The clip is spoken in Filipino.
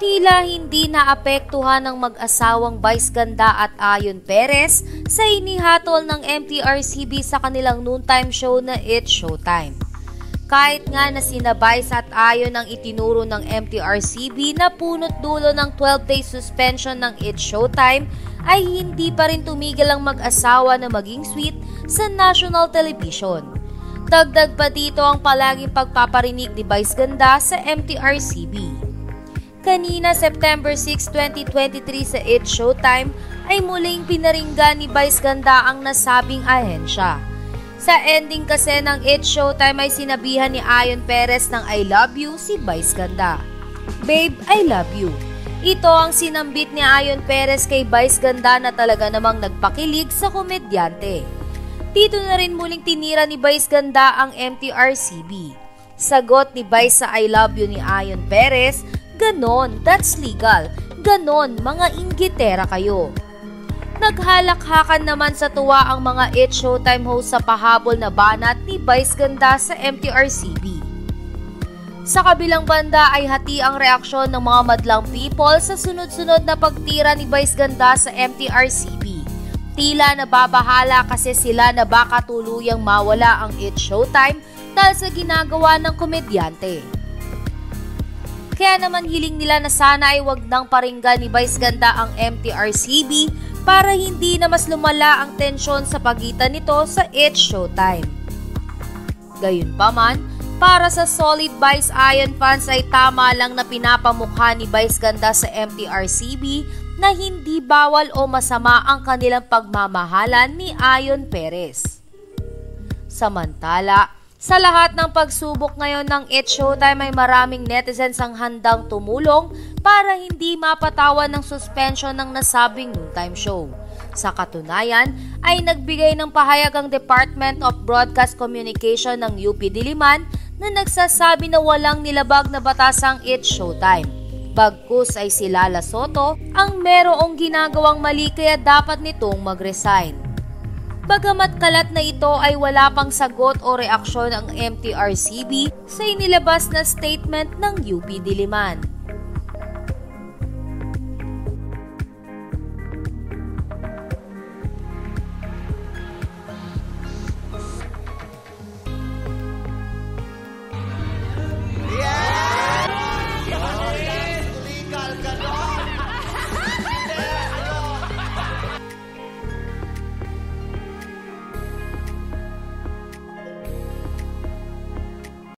Tila hindi naapektuhan ng mag-asawang Vice Ganda at Ayon Perez sa inihatol ng MTRCB sa kanilang noontime show na It's Showtime. Kahit nga na sina Vice at Ayon ang itinuro ng MTRCB na punot dulo ng 12-day suspension ng It's Showtime, ay hindi pa rin tumigil ang mag-asawa na maging sweet sa national television. Dagdag pa dito ang palaging pagpaparinig ni Vice Ganda sa MTRCB. Kanina September 6, 2023 sa It's Showtime ay muling pinaringgan ni Vice Ganda ang nasabing ahensya. Sa ending kasi ng It's Showtime ay sinabihan ni Ayon Perez ng I love you si Vice Ganda. Babe, I love you. Ito ang sinambit ni Ayon Perez kay Vice Ganda na talaga namang nagpakilig sa komedyante. Dito na rin muling tinira ni Vice Ganda ang MTRCB. Sagot ni Vice sa I love you ni Ayon Perez, ganon, that's legal. Ganon, mga inggitera kayo. Naghalakhakan naman sa tuwa ang mga It's Showtime host sa pahabol na banat ni Vice Ganda sa MTRCB. Sa kabilang banda ay hati ang reaksyon ng mga madlang people sa sunod-sunod na pagtira ni Vice Ganda sa MTRCB. Tila nababahala kasi sila na baka tuluyang mawala ang It's Showtime dahil sa ginagawa ng komedyante. Kaya naman hiling nila na sana ay wag nang paringgan ni Vice Ganda ang MTRCB para hindi na mas lumala ang tensyon sa pagitan nito sa It's Showtime. Gayunpaman, para sa solid Vice Ayon fans ay tama lang na pinapamukha ni Vice Ganda sa MTRCB na hindi bawal o masama ang kanilang pagmamahalan ni Ayon Perez. Samantala, sa lahat ng pagsubok ngayon ng It's Showtime ay maraming netizens ang handang tumulong para hindi mapatawan ng suspension ng nasabing noontime show. Sa katunayan ay nagbigay ng pahayag ang Department of Broadcast Communication ng UP Diliman na nagsasabi na walang nilabag na batasang It's Showtime. Bagkus ay si Lala Soto ang merong ginagawang mali kaya dapat nitong mag-resign. Bagamat kalat na ito ay wala pang sagot o reaksyon ang MTRCB sa inilabas na statement ng UP Diliman.